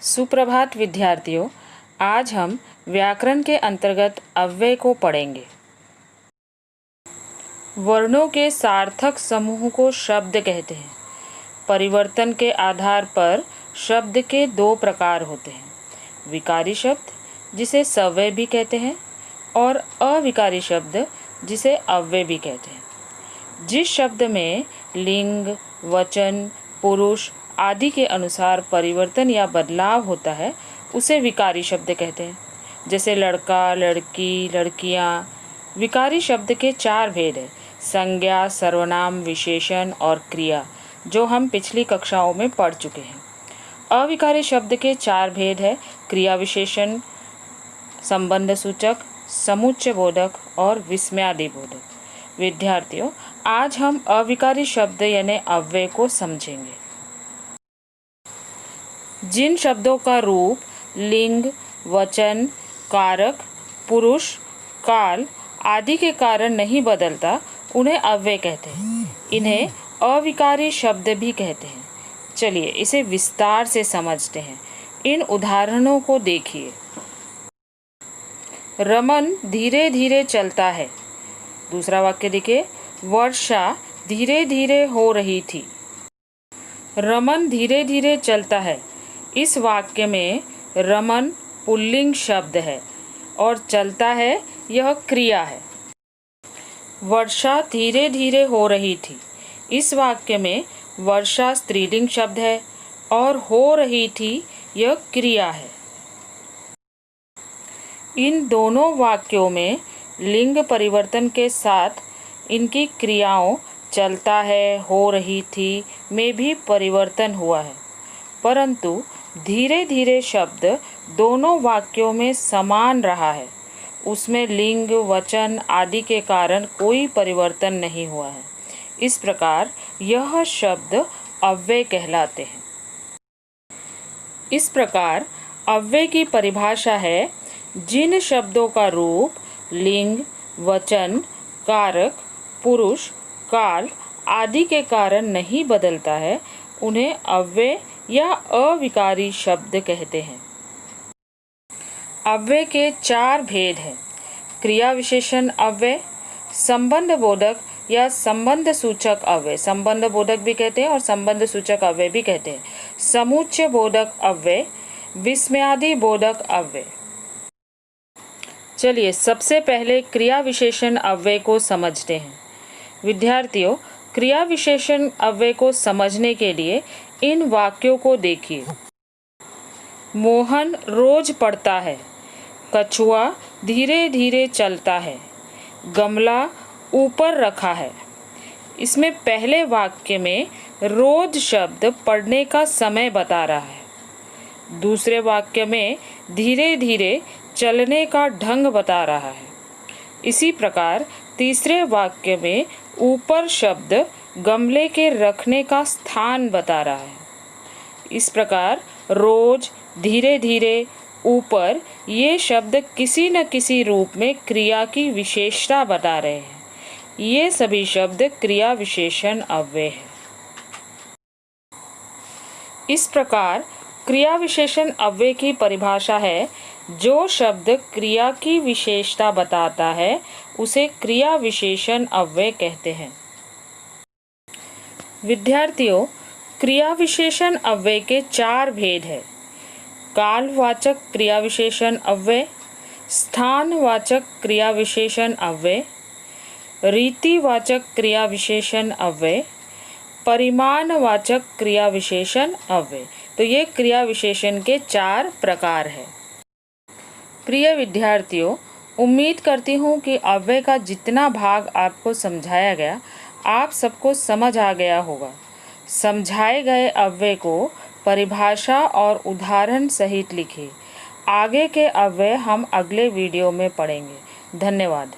सुप्रभात विद्यार्थियों, आज हम व्याकरण के अंतर्गत अव्यय को पढ़ेंगे। वर्णों के सार्थक समूह को शब्द कहते हैं। परिवर्तन के आधार पर शब्द के दो प्रकार होते हैं, विकारी शब्द जिसे सव्यय भी कहते हैं और अविकारी शब्द जिसे अव्यय भी कहते हैं। जिस शब्द में लिंग, वचन, पुरुष आदि के अनुसार परिवर्तन या बदलाव होता है उसे विकारी शब्द कहते हैं। जैसे लड़का, लड़की, लड़कियाँ। विकारी शब्द के चार भेद हैं, संज्ञा, सर्वनाम, विशेषण और क्रिया, जो हम पिछली कक्षाओं में पढ़ चुके हैं। अविकारी शब्द के चार भेद है, क्रिया विशेषण, संबंध सूचक, समुच्चय बोधक और विस्मयादि बोधक। विद्यार्थियों, आज हम अविकारी शब्द यानी अव्यय को समझेंगे। जिन शब्दों का रूप लिंग, वचन, कारक, पुरुष, काल आदि के कारण नहीं बदलता उन्हें अव्यय कहते हैं। इन्हें अविकारी शब्द भी कहते हैं। चलिए इसे विस्तार से समझते हैं। इन उदाहरणों को देखिए। रमन धीरे धीरे चलता है। दूसरा वाक्य देखिए, वर्षा धीरे धीरे हो रही थी। रमन धीरे धीरे चलता है। इस वाक्य में रमन पुल्लिंग शब्द है और चलता है यह क्रिया है। वर्षा धीरे धीरे हो रही थी। इस वाक्य में वर्षा स्त्रीलिंग शब्द है और हो रही थी यह क्रिया है। इन दोनों वाक्यों में लिंग परिवर्तन के साथ इनकी क्रियाओं चलता है, हो रही थी में भी परिवर्तन हुआ है, परंतु धीरे धीरे शब्द दोनों वाक्यों में समान रहा है। उसमें लिंग, वचन आदि के कारण कोई परिवर्तन नहीं हुआ है। इस प्रकार यह शब्द अव्यय कहलाते हैं। इस प्रकार अव्यय की परिभाषा है, जिन शब्दों का रूप लिंग, वचन, कारक, पुरुष, काल आदि के कारण नहीं बदलता है उन्हें अव्यय या अविकारी शब्द कहते हैं। अव्यय के चार भेद हैं, क्रिया विशेषण अव्यय, संबंध बोधक या संबंध सूचक अव्यय, संबंध बोधक भी कहते हैं और संबंध सूचक अव्यय भी कहते हैं, समुच्चय बोधक अव्यय, विस्मयादि बोधक अव्यय। चलिए सबसे पहले क्रिया विशेषण अव्यय को समझते हैं। विद्यार्थियों, क्रिया विशेषण अव्यय को समझने के लिए इन वाक्यों को देखिए। मोहन रोज पढ़ता है। कछुआ धीरे धीरे चलता है। गमला ऊपर रखा है। इसमें पहले वाक्य में रोज शब्द पढ़ने का समय बता रहा है। दूसरे वाक्य में धीरे धीरे चलने का ढंग बता रहा है। इसी प्रकार तीसरे वाक्य में ऊपर शब्द गमले के रखने का स्थान बता रहा है। इस प्रकार रोज, धीरे धीरे, ऊपर ये शब्द किसी न किसी रूप में क्रिया की विशेषता बता रहे हैं। ये सभी शब्द क्रिया विशेषण अव्यय है। इस प्रकार क्रिया विशेषण अव्यय की परिभाषा है, जो शब्द क्रिया की विशेषता बताता है उसे क्रिया विशेषण अव्यय कहते हैं। विद्यार्थियों, क्रिया विशेषण अव्यय के चार भेद हैं, कालवाचक क्रिया विशेषण अव्यय, स्थानवाचक क्रिया विशेषण अव्यय, रीतिवाचक क्रिया विशेषण अव्यय, परिमाणवाचक क्रिया विशेषण अव्यय। तो ये क्रिया विशेषण के चार प्रकार हैं। प्रिय विद्यार्थियों, उम्मीद करती हूँ कि अव्यय का जितना भाग आपको समझाया गया आप सबको समझ आ गया होगा। समझाए गए अव्यय को परिभाषा और उदाहरण सहित लिखिए। आगे के अव्यय हम अगले वीडियो में पढ़ेंगे। धन्यवाद।